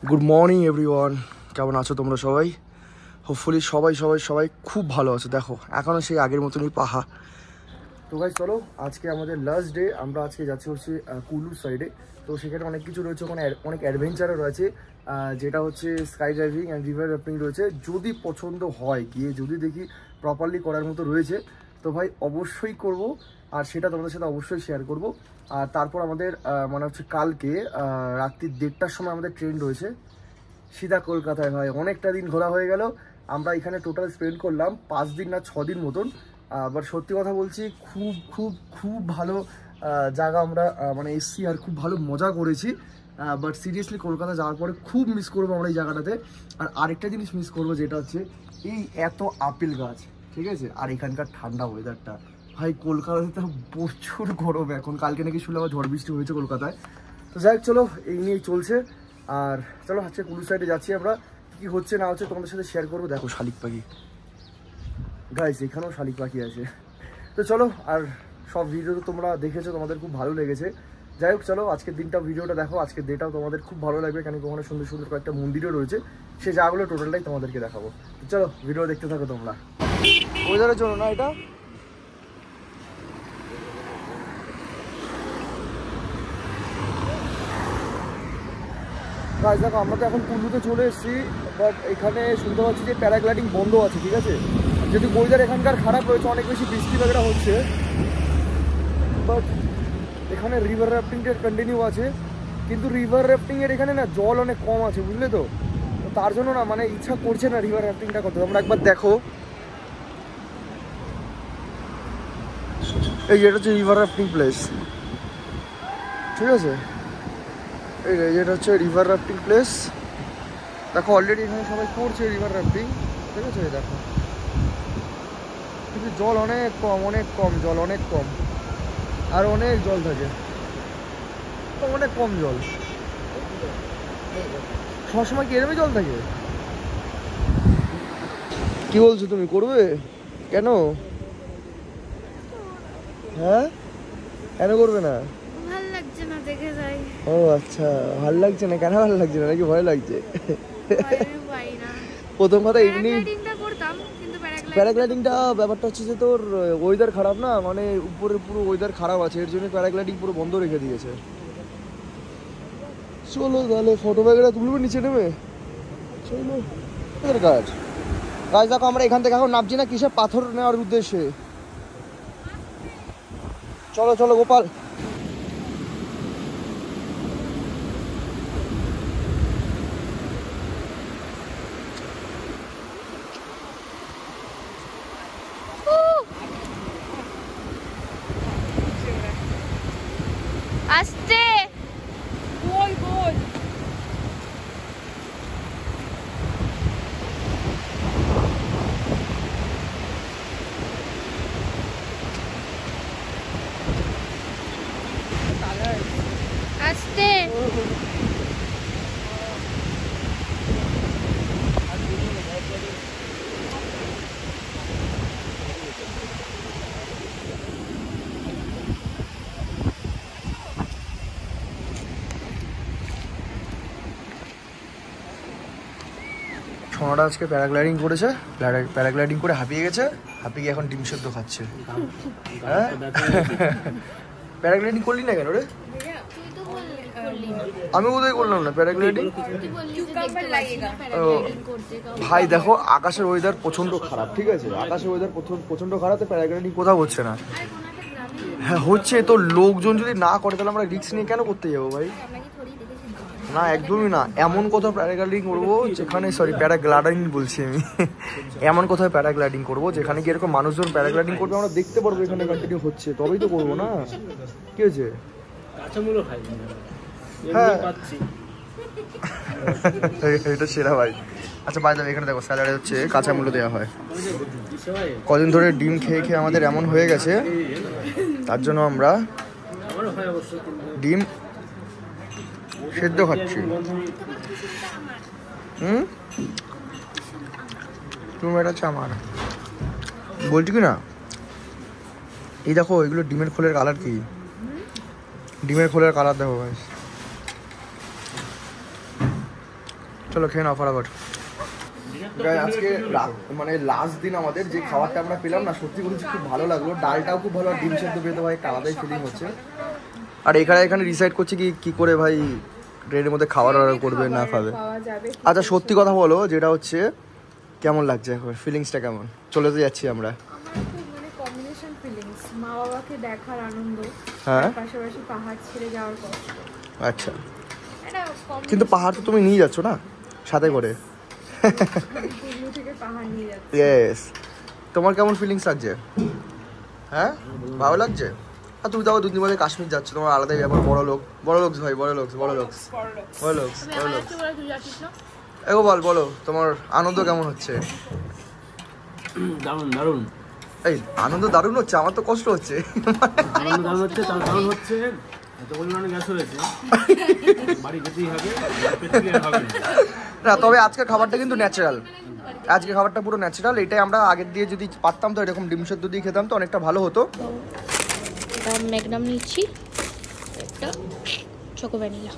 Good morning everyone, কেমন আছো তোমরা সবাই? হোপফুলি সবাই সবাই সবাই খুব ভালো আছো। দেখো এখনও সেই আগের মতনই পাহা। তো গাইস চলো, আজকে আমাদের লাস্ট ডে। আমরা আজকে যাচ্ছি হচ্ছে কুলুর সাইডে। তো সেখানে অনেক কিছু রয়েছে, ওখানে অনেক অ্যাডভেঞ্চারও রয়েছে, যেটা হচ্ছে sky driving and river rafting রয়েছে। যদি পছন্দ হয় গিয়ে যদি দেখি প্রপারলি করার মতো রয়েছে তো ভাই অবশ্যই করব, আর সেটা তোমাদের সাথে অবশ্যই শেয়ার করব। আর তারপর আমাদের মানে হচ্ছে কালকে রাত্রি 1:30টার সময় আমাদের ট্রেন রয়েছে সিধা কলকাতায়। ভাই অনেকটা দিন ঘোরা হয়ে গেল। আমরা এখানে টোটাল স্পেন্ড করলাম 5 দিন না 6 দিন মতন। বাট সত্যি কথা বলছি, খুব খুব খুব ভালো জায়গা আমরা মানে এসছি, আর খুব ভালো মজা করেছি। বাট সিরিয়াসলি কলকাতা যাওয়ার পরে খুব মিস করবো আমরা এই জায়গাটাতে। আর আরেকটা জিনিস মিস করবো, যেটা হচ্ছে এই এত আপেল গাছ, ঠিক আছে, আর এখানকার ঠান্ডা ওয়েদারটা। ভাই কলকাতাতে তো প্রচুর গরম এখন, কালকে নাকি শুনলাম ঝড় বৃষ্টি হয়েছে কলকাতায়। তো যাই হোক, চলো এই নিয়েই চলছে। আর চলো আজকে কুলু সাইডে যাচ্ছি আমরা, কি হচ্ছে না হচ্ছে তোমাদের সাথে শেয়ার করবো। দেখো শালিক পাখি গাইস, এখানেও শালিক পাখি আছে। তো চলো, আর সব ভিডিও তো তোমরা দেখেছো, তোমাদের খুব ভালো লেগেছে। যাই হোক চলো, আজকের দিনটা ভিডিওটা দেখো, আজকের ডেটাও তোমাদের খুব ভালো লাগবে, কেন ওখানে সুন্দর সুন্দর কয়েকটা মন্দিরও রয়েছে, সে জায়গাগুলো টোটালটাই তোমাদেরকে দেখাবো। তো চলো ভিডিও দেখতে থাকো তোমরা। ওয়েদারের জন্য না এটা, গাইস দেখো আমরা তো এখন কুল্লুতে চলে এসেছি। বাট এখানে শুনতে পাচ্ছি যে প্যারাগ্লাইডিং বন্ধ আছে, ঠিক আছে, যদি ওয়েদার এখানকার খারাপ রয়েছে, অনেক বেশি বৃষ্টি বাগেরা হচ্ছে। বাট এখানে রিভার রাফটিংটা কন্টিনিউ আছে, কিন্তু রিভার রাফটিংয়ের এখানে না জল অনেক কম আছে, বুঝলে তো, তার জন্য না মানে ইচ্ছা করছে না রিভার রাফটিংটা করতে। তোমরা একবার দেখো, এই যেটা হচ্ছে রিভার রাফটিং প্লেস, ঠিক আছে, এই যেটা হচ্ছে রিভার রাফটিং প্লেস। দেখো অলরেডি এখানে সবাই করছে রিভার রাফটিং, ঠিক আছে। দেখো কিন্তু জল অনেক কম, অনেক কম জল, অনেক কম, আর অনেক জল থাকে, অনেক কম জল। সবসময় কি এরমই জল থাকে? কি বলছো তুমি, করবে কেন? হ্যাঁ কেন করবে না? ভাল লাগছে না, দেখে যাই। ও আচ্ছা, ভাল লাগছে না, কেন ভালো লাগছে না, নাকি ভয় লাগছে? প্রথম কথা এমনি প্যারাগ্লাইডিংটা ব্যাপারটা হচ্ছে যে তোর ওয়েদার খারাপ না, মানে উপরে পুরো ওয়েদার খারাপ আছে, এর জন্য প্যারাগ্লাইডিং পুরো বন্ধ রেখে দিয়েছে। চলো তাহলে ফটো ব্যাগেরা তুলবে নিচে নেমে, চলো কাজ কাজ। দেখো আমরা এখান থেকে এখন নামছি না, কিসে পাথর নেওয়ার উদ্দেশ্যে। চলো চলো গোপাল। আস্তে বল বল। আস্তে সোনাটা আজকে প্যারাগ্লাইডিং করেছে, প্যারাগ্লাইডিং করে হাঁপিয়ে গেছে, হাঁপিয়ে এখন ডিম সেদ্ধ খাচ্ছে। হ্যাঁ প্যারাগ্লাইডিং করলি না কেন রে? আমি বোধহয় করলাম না প্যারাগ্লাইডিং। ভাই দেখো আকাশের ওয়েদার প্রচন্ড খারাপ, ঠিক আছে, আকাশের ওয়েদার প্রচন্ড খারাপ, তো প্যারাগ্লাইডিং কোথাও হচ্ছে না। হ্যাঁ হচ্ছে তো, লোকজন যদি না করে তাহলে আমরা রিস্ক নিয়ে কেন করতে যাবো ভাই? না একদমই না, এমন কোথাও প্যারাগ্লাইডিং করবো যেখানে, সরি প্যারাগ্লাইডিং বলছি আমি, এমন কোথাও প্যারাগ্লাইডিং করবো যেখানে কি এরকম মানুষজন প্যারাগ্লাইডিং করবে, আমরা দেখতে পারবো এখানে কন্টিনিউ হচ্ছে, তবেই তো করবো না। কি হয়েছে? হ্যাঁ এটা সেরা ভাই। আচ্ছা ভাই দাদা, এখানে দেখো স্যালাডে হচ্ছে কাঁচা মূল্য দেওয়া হয়। কদিন ধরে ডিম খেয়ে খেয়ে আমাদের এমন হয়ে গেছে, তার জন্য আমরা ডিম সেদ্ধ খাচ্ছি। তুমি এটা হচ্ছে আমার বলছি কি না, এই দেখো এগুলো ডিমের খোলের কালার কি, ডিমের খোলের কালার দেখো ভাই, চলো খেয়ে নাও ফটাফট। আজকে মানে লাস্ট দিন আমাদের যে খাবারটা আমরা পেলাম না, সত্যি বলছি খুব ভালো লাগলো। ডালটাও খুব ভালো, আর ডিম সেদ্ধ পেতে ভাই আলাদাই ফিলিং হচ্ছে। আর এখানে ডিসাইড করছি কি করে ভাই ট্রেনের মধ্যে খাবার অর্ডার করবে না খাবে। আচ্ছা সত্যি কথা বলো, যেটা হচ্ছে কেমন লাগছে এখন, ফিলিংসটা কেমন? চলে তো যাচ্ছি আমরা। মানে কম্বিনেশন ফিলিংস, মা বাবাকে দেখার আনন্দ, হ্যাঁ পাশাপাশি পাহাড় ছেড়ে যাওয়ার কষ্ট। আচ্ছা, কিন্তু পাহাড় তো তুমি নিয়ে যাচ্ছ না সাথে করে? কুল্লু থেকে পাহাড় নিয়ে যাচ্ছে। ইয়েস, তোমার কেমন ফিলিংস লাগছে? হ্যাঁ ভালো লাগছে। আর তুমি তাও দুদিন বাদে কাশ্মীর যাচ্ছ, তোমার আলাদাই ব্যাপার। বড় লোক ভাই, বড় লোক। এগো বলো তোমার আনন্দ কেমন হচ্ছে? দারুণ। এই আনন্দ দারুণ হচ্ছে, আমার তো কষ্ট হচ্ছে। দারুণ হচ্ছে, তার কারণ হচ্ছে এত পরিমাণে গ্যাস হয়েছে, বাড়ি যেতেই হবে, না তবে আজকের খাবারটা কিন্তু ন্যাচারাল, আজকের খাবারটা পুরো ন্যাচারাল। এটাই আমরা আগের দিয়ে যদি পারতাম তো এরকম ডিম সেদ্ধ দিয়ে খেতাম তো অনেকটা ভালো হতো। এটা ম্যাগনাম নিচ্ছি, একটা চকো ভ্যানিলা।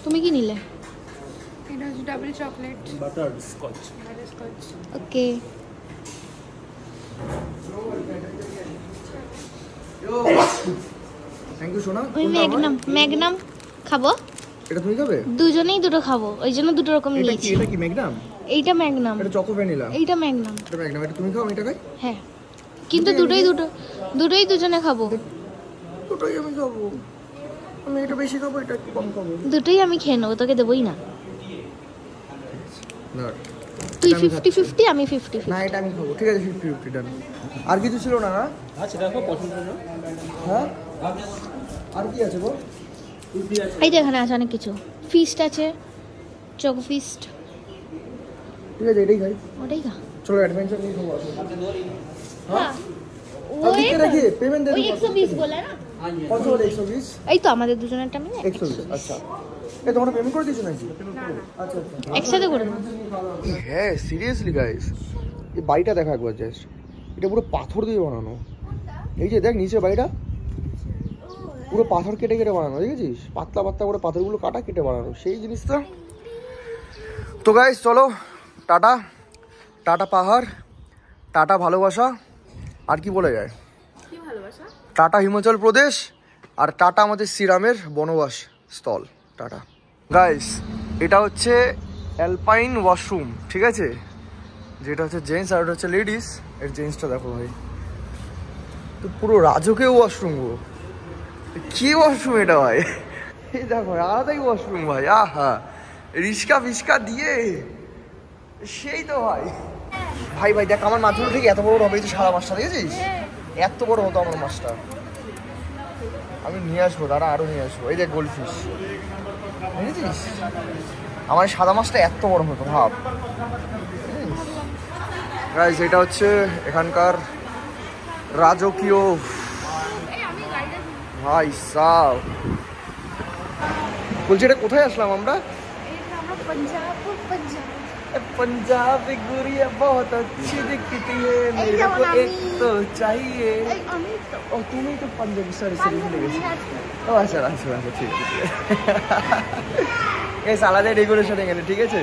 তুমি কি নিলে? এটা হচ্ছে double chocolate butterscotch. Okay. Thank you সোনা। ওই ম্যাগনাম খাবো। এটা তুমি খাবে? দুজনেই দুটো খাবো, ওই জন্য দুটো রকম এটা কি? নিয়েছি। এটা কি ম্যাগনাম? এইটা ম্যাগনাম, এটা চকো ভ্যানিলা। এইটা ম্যাগনাম। এটা ম্যাগনাম, এটা তুমি খাও, আমি এটা খাই। হ্যাঁ, কিন্তু দুটোই দুজনে খাবো। দুটোই আমি খাবো, আমি এটা বেশি খাবো, এটা একটু কম খাবো। দুটোই আমি খেয়ে নেবো, তোকে দেবোই না। না তুই 50-50, আমি 50-50। না এটা আমি খাবো, ঠিক আছে 50-50 ডান। আর কিছু ছিল না? আচ্ছা দেখো পছন্দ না। হ্যাঁ আর কি আছে গো? এই যে এখানে আছে অনেক কিছু, ফিস্ট আছে, চকো ফিস্ট। ঠিক আছে এটাই খাই। ওটাই খা। চলো অ্যাডভেঞ্চার নিয়ে খাবো। হ্যাঁ, আর দিকে রাখি পেমেন্ট দে ওই দেবো। 120 বলে না? কত হলো? 120। এই তো আমাদের দুজনেরটা মিলে 120 আচ্ছা। এই তোমরা পেমেন্ট করে দিয়েছো নাকি? আচ্ছা একসাথে করে দেবো। হ্যাঁ সিরিয়াসলি গাইস, এই বাড়িটা দেখা একবার জাস্ট, এটা পুরো পাথর দিয়ে বানানো। এই যে দেখ নিচে বাড়িটা পুরো পাথর কেটে কেটে বানানো, দেখেছিস? পাতলা পাতলা করে পাথরগুলো কাটা কেটে বানানো, সেই জিনিসটা। তো গাইস চলো, টাটা। টাটা পাহাড়, টাটা ভালোবাসা, আর কি বলে যায়, কি ভালোবাসা? টাটা হিমাচল প্রদেশ, আর টাটা আমাদের শ্রীরামের বনবাস স্থল। Tata guys. এটা হচ্ছে অ্যালপাইন ওয়াশরুম, ঠিক আছে? যেটা হচ্ছে জেন্টস আর ওটা হচ্ছে লেডিস। এর জেন্টসটা দেখো ভাই, তো পুরো রাজকীয় ওয়াশরুম গো। কি ওয়াশরুম এটা ভাই, এই দেখো আলাদাই ওয়াশরুম ভাই। আহা, রিস্কা ফিস্কা দিয়ে সেই তো ভাই। ভাই ভাই দেখ আমার মাথাটা ঠিক এত বড় হবে, এই যে সাদা মাছটা দেখেছিস? এত বড় হতো আমার মাছটা। আমি নিয়ে আসবো, দাঁড়া আরো নিয়ে আসবো। এই যে গোল্ড ফিশ দেখেছিস? আমার সাদা মাছটা এত বড় হতো, ভাব। গাইস এটা হচ্ছে এখানকার রাজকীয় ভাই সাহ। বলছি এটা কোথায় আসলাম আমরা? पंजाब गुड़िया बहुत अच्छी दिखती है, मेरे को एक तो चाहिए। ओ तुम ही तो पंजाबी, सॉरी भूल गई। ও আচ্ছা আচ্ছা আচ্ছা ঠিক আছে। এই সালাদে ডেকোরেশন এখানে ঠিক আছে,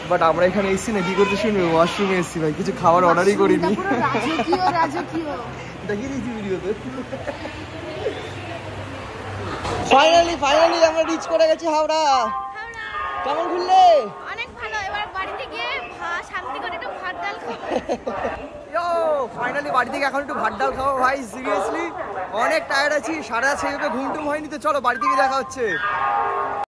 বাট আমরা এখানে এসেছি না কি করতে শুনবে, ওয়াশরুমে এসেছি ভাই, কিছু খাবার অর্ডারই করিনি। দেখিয়ে দিয়েছি ভিডিওতে। ফাইনালি আমরা রিচ করে গেছি হাওড়া। কেমন ঘুরলে? অনেক ভালো। এবার বাড়িতে গিয়ে শান্তি করে একটু ভাত ডাল খাবো। ফাইনালি বাড়ি থেকে এখন একটু ভাত ডাল খাবো ভাই। সিরিয়াসলি অনেক টায়ার্ড আছি, সারা রাত সেইভাবে ঘুম টুম হয়নি। তো চলো বাড়ি থেকে দেখা হচ্ছে।